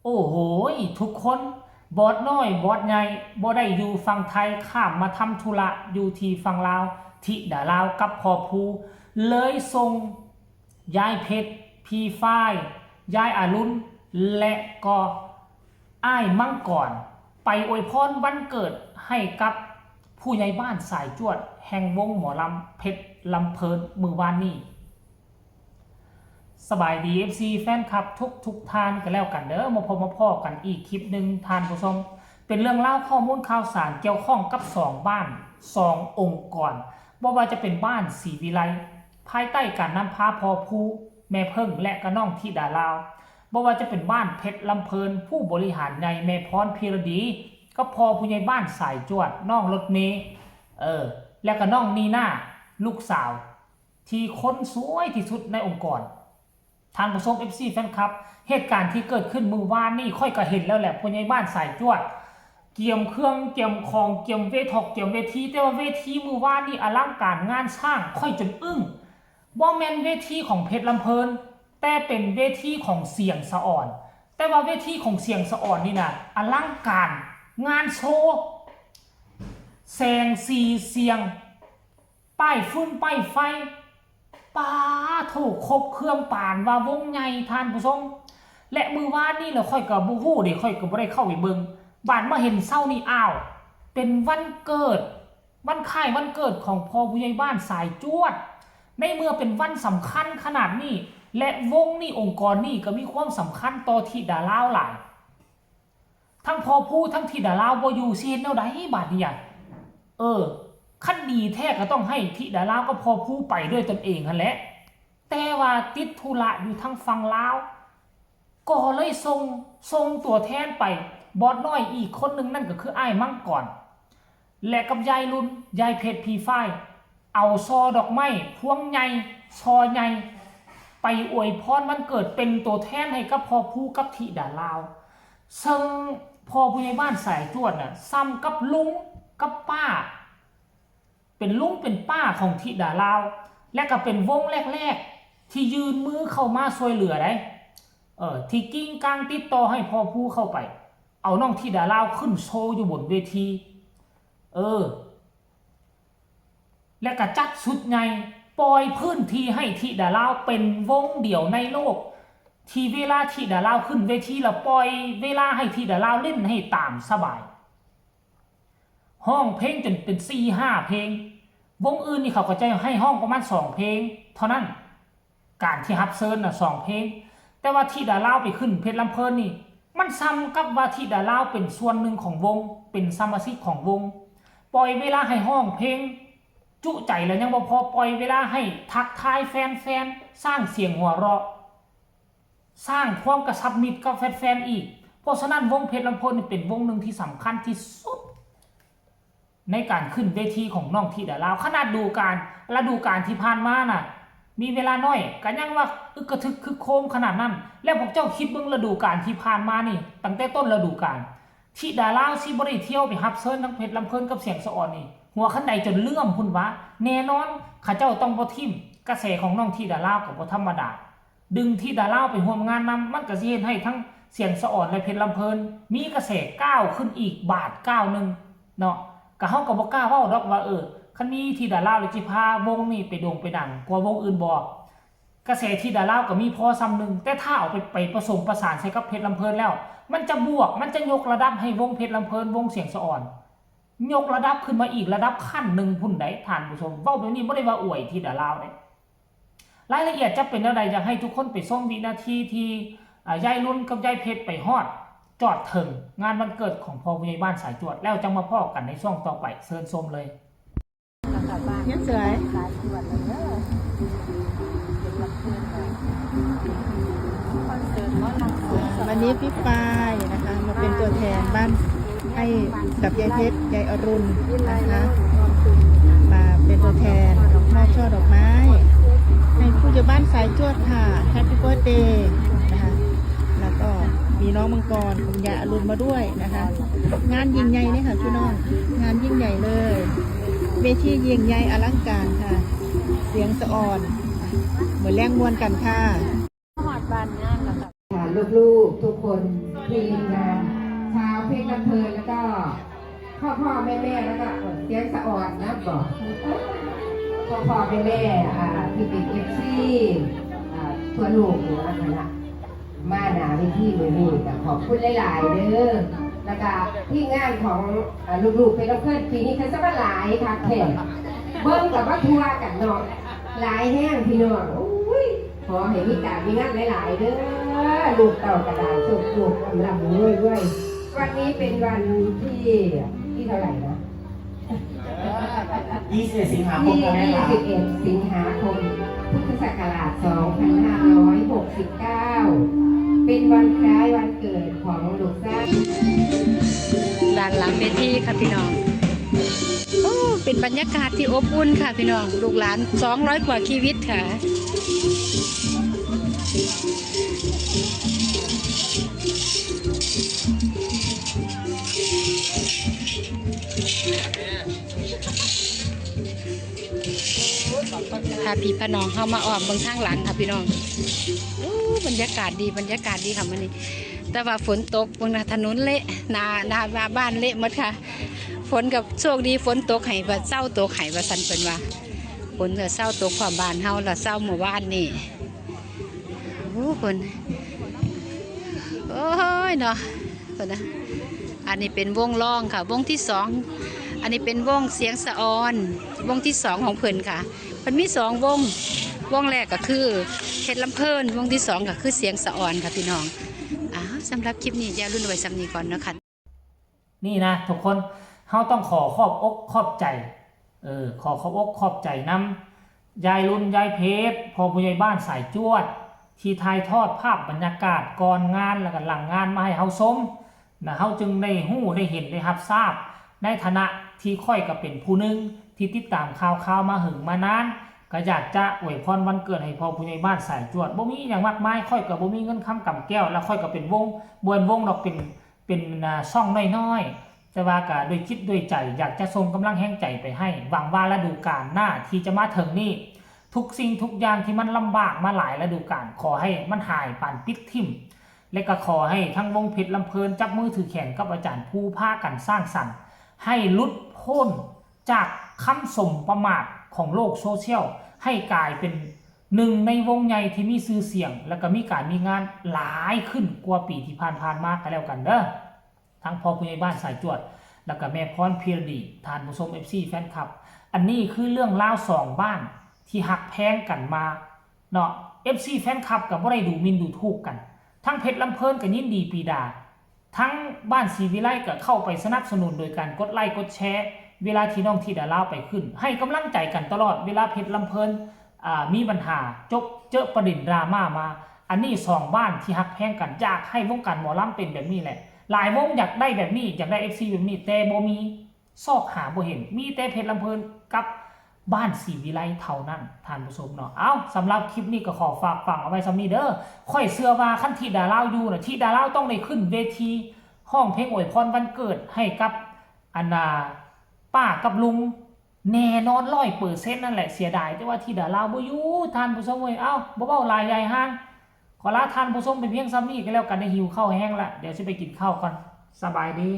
โอ้โหทุกคนบอสน้อยบอสใหญ่บ่ได้อยู่ฝั่งไทยข้ามมาทำธุระอยู่ที่ฝั่งลาวทิดาลาวกับพอภูเลยส่งยายเพชรพี่ฝ้ายยายอรุณและก็อ้ายมังกรไปอวยพรวันเกิดให้กับผู้ใหญ่บ้านสายจวดแห่งวงหมอลำเพชรลำเพลินมือวานนี้สบายดี FC แฟนคลับทุกทานกันแล้วกันเด้อมาพ่อกันอีกคลิปหนึ่งทานผู้ชมเป็นเรื่องเล่าข้อมูลข่าวสารเกี่ยวข้องกับ2บ้าน2องค์กรว่าจะเป็นบ้านศรีวิไลภายใต้การนำพาพอภูแม่เพิ่งและก็น้องธิดาลาวว่าจะเป็นบ้านเพชรลำเพลินผู้บริหารใหญ่แม่พรพีรดีก็พอผู้ใหญ่บ้านสายจวดน้องรถเมย์และก็น้องนีน่าลูกสาวที่คนสวยที่สุดในองค์กรทางผู้ชม FC แฟนคลับเหตุการณ์ที่เกิดขึ้นมือวานนี่ค่อยก็เห็นแล้วแหละผู้ใหญ่บ้านสายจวดเกี่ยมเครื่องเกี่ยมของเกี่ยมเวทเกี่ยมเวทีแต่ว่าเวทีมือวานนี่อลังการงานสร้างค่อยจนอึ้งบ่แม่นเวทีของเพชรลำเพลินแต่เป็นเวทีของเสียงสะอ่อนแต่ว่าเวทีของเสียงสะอ่อนนี่นะอลังการงานโชว์แสงสีเสียงป้ายฟื้นป้ายไฟป้าถูกครบเครื่องป่านว่าวงใหญ่ทานผู้ชมและมือวานนี่เราค่อยกับบูฮู้เดี๋ยวค่อยกับบ่ได้เข้าไปเบิ่งบ้านมาเห็นเศร้านี่อ้าวเป็นวันเกิดวันคล้ายวันเกิดของพ่อผู้ใหญ่บ้านสายจวดในเมื่อเป็นวันสำคัญขนาดนี้และวงนี่องค์กรนี่ก็มีความสำคัญต่อธิดาลาวหลายทั้งพอผู้ทั้งธิดาลาวบ่อยู่สิเฮ็ดแนวใดบาดนี้ขั้นดีแท้ก็ต้องให้ธิดาลาวก็พอผู้ไปด้วยตนเองนั่นแหละแต่ว่าติดธุระอยู่ทางฝั่งลาวก็เลยส่งตัวแทนไปบอสน้อยอีกคนหนึ่งนั่นก็คืออ้ายมังกรและกับยายรุ่นยายเพชรพีฝ้ายเอาซอดอกไม้พวงใหญ่ซอใหญ่ไปอวยพรวันเกิดเป็นตัวแทนให้กับพอผู้กับธิดาลาวซึ่งพอผู้ใหญ่บ้านสายจวดน่ะซ้ำกับลุงกับป้าเป็นลุงเป็นป้าของธิดาลาวและก็เป็นวงแรกๆที่ยืนมือเข้ามาช่วยเหลือได้ที่กิ้งกลางติดต่อให้พ่อผู้เข้าไปเอาน้องธิดาลาวขึ้นโชว์อยู่บนเวทีและก็จัดสุดใหญ่ปล่อยพื้นที่ให้ธิดาลาวเป็นวงเดี่ยวในโลกที่เวลาธิดาลาวขึ้นเวทีแล้วปล่อยเวลาให้ธิดาลาวเล่นให้ตามสบายห้องเพลงจนเป็น4-5 เพลงวงอื่นนี่เขาก็จะให้ห้องประมาณ2 เพลงเท่านั้นการที่ฮับเซิร์นน่ะ2 เพลงแต่ว่าธิดาลาวไปขึ้นเพชรลำเพลินนี่มันซ้ำกับว่าธิดาลาวเป็นส่วนหนึ่งของวงเป็นสมาชิกของวงปล่อยเวลาให้ห้องเพลงจุใจแล้วยังบ่พอปล่อยเวลาให้ทักทายแฟนๆสร้างเสียงหัวเราะสร้างความกระชับมิตรกับแฟนๆอีกเพราะฉะนั้นวงเพชรลำเพลินเป็นวงหนึ่งที่สำคัญที่สุดในการขึ้นเวทีของน้องธิดาลาวขนาดฤดูกาลที่ผ่านมาน่ะมีเวลาน้อยก็ยังว่าอึกกระทึกคึกโครมขนาดนั้นแล้วพวกเจ้าคิดเบิ่งฤดูกาลที่ผ่านมานี่ตั้งแต่ต้นฤดูกาลธิดาลาวสิบ่ได้เที่ยวไปฮับเซิร์นทั้งเพชรลำเพลินกับเสียงสะอ่อนนี่หัวคันใดจนเลื่อมพุ่นวะแน่นอนข้าเจ้าต้องบ่ทิ่มกระแสของน้องธิดาลาวก็บ่ธรรมดาดึงธิดาลาวไปร่วมงานนำมันก็สิเฮ็ดให้ทั้งเสียงสะอ่อนและเพชรลำเพลินมีกระแสก้าวขึ้นอีกบาทก้าวนึงเนาะก็เฮาก็บ่กล้าเว้าดอกว่าคันมีธิดาลาวเลยสิพาวงนี่ไปโด่งไปดังกว่าวงอื่นบ่กระแสธิดาลาวก็มีพอซ้ำนึงแต่ถ้าเอาไปผสมประสานใส่กับเพชรลำเพลินแล้วมันจะบวกมันจะยกระดับให้วงเพชรลำเพลินวงเสียงสะอ่อนยกระดับขึ้นมาอีกระดับขั้นหนึ่งพุ่นใดท่านผู้ชมเว้าแบบนี้บ่ได้ว่าอวยธิดาลาวเด้รายละเอียดจะเป็นอะไรอยากให้ทุกคนไปส่งวินาทีที่ยายรุ่นกับยายเพชรไปฮอดจอดถึงงานวันเกิดของพ่อผู้ใหญ่บ้านสายจวดแล้วจังมาพ่อกันในช่วงต่อไปเชิญชมเลยยังสวยวันนี้พี่ปายนะคะมาเป็นตัวแทนบ้านให้กับยายเพชรยายอรุณนะคะมาเป็นตัวแทนมอบช่อดอกไม้ให้ผู้ใหญ่บ้านสายจวดค่ะแฮปปี้เบิร์ธเดย์นะคะแล้วก็มีน้องมังกรคุณยายอรุณมาด้วยนะคะงานยิ่งใหญ่นี่ค่ะพี่น้องงานยิ่งใหญ่เลยเวทียิ่งใหญ่อลังการค่ะเสียงสะอ่อนเหมือนแรงมวลกันค่ะหอดบานงานแล้วค่ะลูก ลูกๆทุกคนทีมงานชาวเพชรลำเพลินแล้วก็พ่อแม่แล้วก็เสียงสะอ่อนนะบอกพ่อแม่ที่เป็นFCทั่วโลกอยู่นะคณะมาหนาวิธีมือนี้ขอบคุณหลายๆเด้อแล้วก็ที่งานของลูกๆเพชรลำเพลินปีนี้เขาจะมาหลายค่ะแขกเบิ้งกับว่าทัวร์กันเนาะหลายแห้งพี่น้องอุ้ยขอให้มีการมีงานหลายๆเด้อลูกเต่ากระดาษสุกลูกกำลังด้วยวันนี้เป็นวันที่เท่าไหร่นะ21 สิงหาคม 21 สิงหาคมพุทธศักราช 2569 เป็นวันคล้ายวันเกิดของลูกสาว ด้านหลังเวทีค่ะพี่น้องโอ้เป็นบรรยากาศที่อบอุ่นค่ะพี่น้องลูกหลาน200 กว่าชีวิตค่ะพาพี่พาน้องเข้ามาอ้อมเบื้องข้างหลังค่ะพี่น้องโอ้บรรยากาศดีค่ะวันนี้แต่ว่าฝนตกบนถนนเละนาบ้านเละหมดค่ะฝนกับโชคดีฝนตกไห้ว่าเศร้าตกไห้ว่าสันเป็นว่าฝนกับเศร้าตกความบ้านเฮาละเศร้าหมู่บ้านนี่โอ้ฝนโอ้ยเนาะฝนนะอันนี้เป็นวงร้องค่ะวงที่2อันนี้เป็นวงเสียงสะออนวงที่2ของเพิ่นค่ะมันมี2วงแรกก็คือเพชรลำเพลินวงที่2ก็คือเสียงสะออนค่ะพี่น้องสำหรับคลิปนี้ยาวรุ่นไว้สำนีก่อนนะคะนี่นะทุกคนเขาต้องขอบอกขอบใจขบอกขอบใจน้ำยายรุ่นยายเพชรพอผู้ใหญ่บ้านสายจวดที่ถ่ายทอดภาพบรรยากาศก่อนงานแล้วก็หลังงานมาให้เฮาชมนะเฮาจึงได้หู้ได้เห็นได้รับทราบในฐานะที่ค่อยก็เป็นผู้หนึ่งที่ติดตามข่าวมาหึงมานานก็อยากจะอวยพรวันเกิดให้พ่อผู้ใหญ่บ้านสายจวดบ่มีอย่างมากมายค่อยก็บ่มีเงินค้ำกำแก้วแล้วค่อยก็เป็นวงดอกเป็นช่องน้อยๆแต่ว่าก็ด้วยคิดด้วยใจอยากจะส่งกำลังแห่งใจไปให้หวังว่าฤดูกาลหน้าที่จะมาถึงนี่ทุกสิ่งทุกอย่างที่มันลำบากมาหลายฤดูกาลขอให้มันหายปานปิดทิ่มและก็ขอให้ทั้งวงเพชรลำเพลินจับมือถือแขนกับอาจารย์ผู้พากันสร้างสรรค์ให้หลุดพ้นจากคำสมประมาทของโลกโซเชียลให้กลายเป็นหนึ่งในวงใหญ่ที่มีชื่อเสียงแล้วก็มีการมีงานหลายขึ้นกว่าปีที่ผ่านมากันแล้วกันเด้อทั้งพ่อผู้ใหญ่บ้านสายจวดแล้วก็แม่พรพีรดีทานผู้ชม FC แฟนคลับอันนี้คือเรื่องเล่า2บ้านที่หักแพงกันมาเนาะ FC แฟนคลับกับบ่ได้ดูหมิ่นดูถูกกันทั้งเพชรลำเพลินกับยินดีปีดาทั้งบ้านศรีวิไลก็เข้าไปสนับสนุนโดยการกดไลค์กดแชร์เวลาที่น้องที่ดาราไปขึ้นให้กำลังใจกันตลอดเวลาเพชรลำเพลินมีปัญหาเจอประเด็นดราม่ามาอันนี้2บ้านที่หักแพงกันอยากให้วงการหมอลำเป็นแบบนี้แหละหลายวงอยากได้แบบนี้อยากได้ FC แบบนี้แต่บ่มีซอกหาบ่เห็นมีแต่เพชรลำเพลินกับบ้านศรีวิไลเท่านั้นท่านผู้ชมเนาะสำหรับคลิปนี้ก็ขอฝากฟังเอาไว้สำนี้เด้อค่อยเชื่อว่าคันที่ดาราอยู่นะที่ดาราต้องได้ขึ้นเวทีห้องเพลงอวยพรวันเกิดให้กับป้ากับลุงแน่นอน100%นั่นแหละเสียดายแต่ว่าที่ดาราบ่อยู่ท่านผู้ชมเว้ยบ่เว้าหลายใหญ่ห้างขอลาท่านผู้ชมเป็นเพียงซ้ำนี้ก็แล้วกันได้หิวข้าวแห้งละเดี๋ยวสิไปกินข้าวก่อนสบายดี